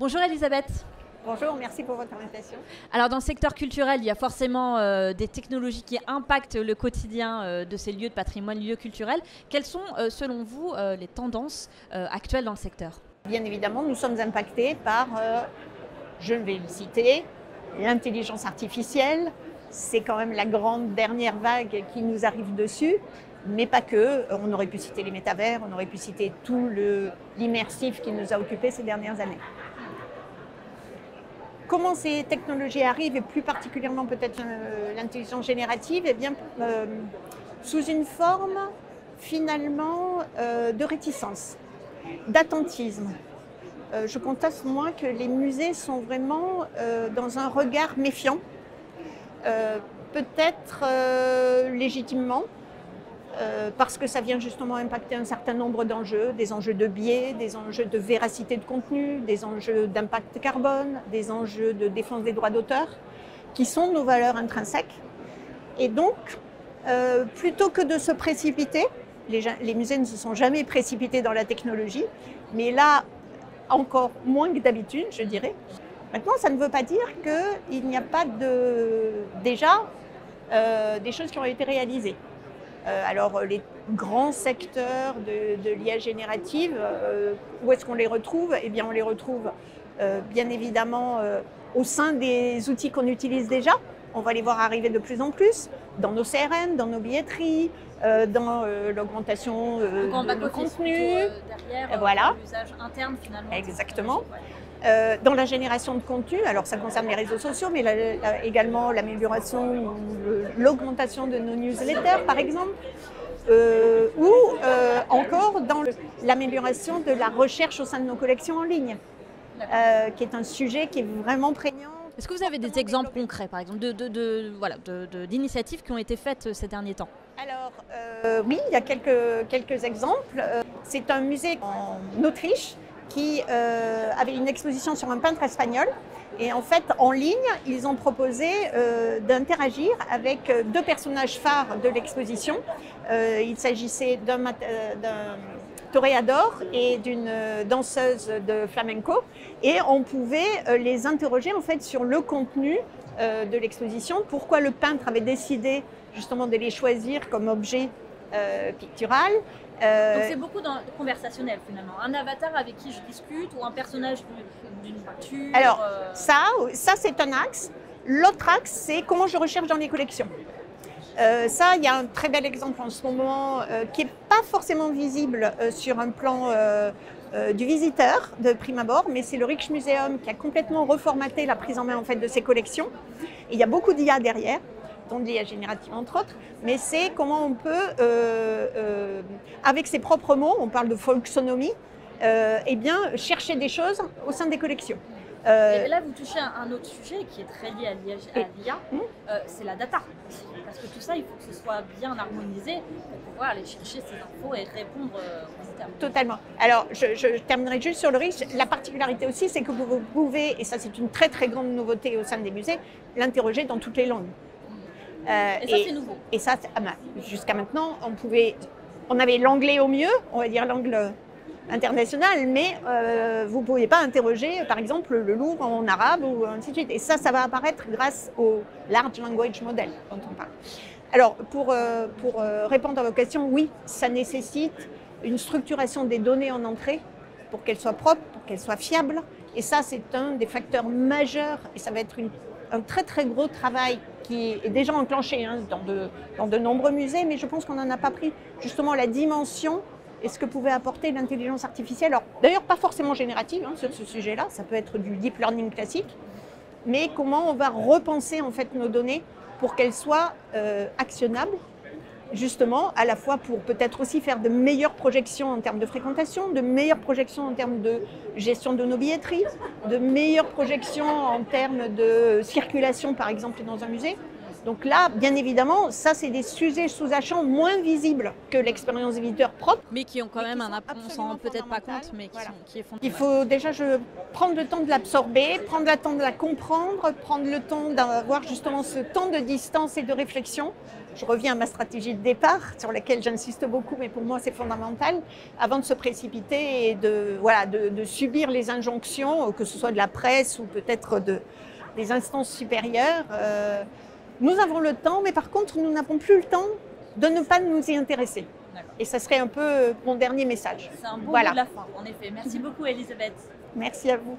Bonjour Elisabeth. Bonjour, merci pour votre invitation. Alors dans le secteur culturel, il y a forcément des technologies qui impactent le quotidien de ces lieux de patrimoine, lieux culturels. Quelles sont selon vous les tendances actuelles dans le secteur? Bien évidemment, nous sommes impactés par, je vais le citer, l'intelligence artificielle. C'est quand même la grande dernière vague qui nous arrive dessus, mais pas que. On aurait pu citer les métavers, on aurait pu citer tout l'immersif qui nous a occupés ces dernières années. Comment ces technologies arrivent, et plus particulièrement peut-être l'intelligence générative, eh bien, sous une forme finalement de réticence, d'attentisme. Je constate moi que les musées sont vraiment dans un regard méfiant, peut-être légitimement, parce que ça vient justement impacter un certain nombre d'enjeux, des enjeux de biais, des enjeux de véracité de contenu, des enjeux d'impact carbone, des enjeux de défense des droits d'auteur, qui sont nos valeurs intrinsèques. Et donc, plutôt que de se précipiter, les musées ne se sont jamais précipités dans la technologie, mais là, encore moins que d'habitude, je dirais. Maintenant, ça ne veut pas dire qu'il n'y a pas déjà des choses qui ont été réalisées. Alors, les grands secteurs de l'IA générative, où est-ce qu'on les retrouve? Eh bien, on les retrouve bien évidemment au sein des outils qu'on utilise déjà. On va les voir arriver de plus en plus dans nos CRM, dans nos billetteries, dans l'augmentation de nos contenus. Derrière, voilà. l'usage interne finalement. Exactement. Dans la génération de contenu, alors ça concerne les réseaux sociaux, mais également l'amélioration ou l'augmentation de nos newsletters, par exemple, ou encore dans l'amélioration de la recherche au sein de nos collections en ligne, qui est un sujet qui est vraiment prégnant. Est-ce que vous avez des exemples concrets, par exemple, d'initiatives qui ont été faites ces derniers temps? Alors, oui, il y a quelques exemples. C'est un musée en Autriche qui avait une exposition sur un peintre espagnol. Et en fait, en ligne, ils ont proposé d'interagir avec deux personnages phares de l'exposition. Il s'agissait d'un toréador et d'une danseuse de flamenco. Et on pouvait les interroger en fait sur le contenu de l'exposition, pourquoi le peintre avait décidé justement de les choisir comme objet pictural. Donc c'est beaucoup conversationnel finalement. Un avatar avec qui je discute ou un personnage d'une peinture. Alors ça c'est un axe. L'autre axe, c'est comment je recherche dans les collections. Ça, il y a un très bel exemple en ce moment qui n'est pas forcément visible sur un plan du visiteur de prime abord, mais c'est le Rijksmuseum qui a complètement reformaté la prise en main en fait, de ses collections. Et il y a beaucoup d'IA derrière, dont l'IA générative entre autres, mais c'est comment on peut, avec ses propres mots, on parle de folksonomie, eh bien, chercher des choses au sein des collections. Et là, vous touchez à un autre sujet qui est très lié à l'IA, c'est la data. Parce que tout ça, il faut que ce soit bien harmonisé pour pouvoir aller chercher ces infos et répondre aux visiteurs. Totalement. Alors, je terminerai juste sur le risque. La particularité aussi, c'est que vous pouvez, et ça c'est une très très grande nouveauté au sein des musées, l'interroger dans toutes les langues. Et ça, c'est nouveau. Et ça, jusqu'à maintenant, on avait l'anglais au mieux, on va dire l'anglais international, mais vous ne pouviez pas interroger, par exemple, le Louvre en arabe ou ainsi de suite. Et ça va apparaître grâce au Large Language Model dont on parle. Alors, pour répondre à vos questions, oui, ça nécessite une structuration des données en entrée pour qu'elles soient propres, pour qu'elles soient fiables. Et ça, c'est un des facteurs majeurs, et ça va être un très très gros travail qui est déjà enclenché dans de nombreux musées, mais je pense qu'on n'en a pas pris justement la dimension et ce que pouvait apporter l'intelligence artificielle. Alors, d'ailleurs, pas forcément générative sur ce sujet-là, ça peut être du deep learning classique, mais comment on va repenser en fait nos données pour qu'elles soient actionnables, justement, à la fois pour peut-être aussi faire de meilleures projections en termes de fréquentation, de meilleures projections en termes de gestion de nos billetteries, de meilleures projections en termes de circulation, par exemple, dans un musée. Donc là, bien évidemment, ça c'est des sujets sous-jacents moins visibles que l'expérience d'éditeur propre. Mais qui ont quand même un apport, on s'en rend peut-être pas compte, mais qui est fondamental. Il faut déjà prendre le temps de l'absorber, prendre le temps de la comprendre, prendre le temps d'avoir justement ce temps de distance et de réflexion. Je reviens à ma stratégie de départ, sur laquelle j'insiste beaucoup, mais pour moi c'est fondamental, avant de se précipiter et de subir les injonctions, que ce soit de la presse ou peut-être des instances supérieures. Nous avons le temps, mais par contre, nous n'avons plus le temps de ne pas nous y intéresser. Et ça serait un peu mon dernier message. C'est un bon mot de la fin, en effet. Merci beaucoup, Elisabeth. Merci à vous.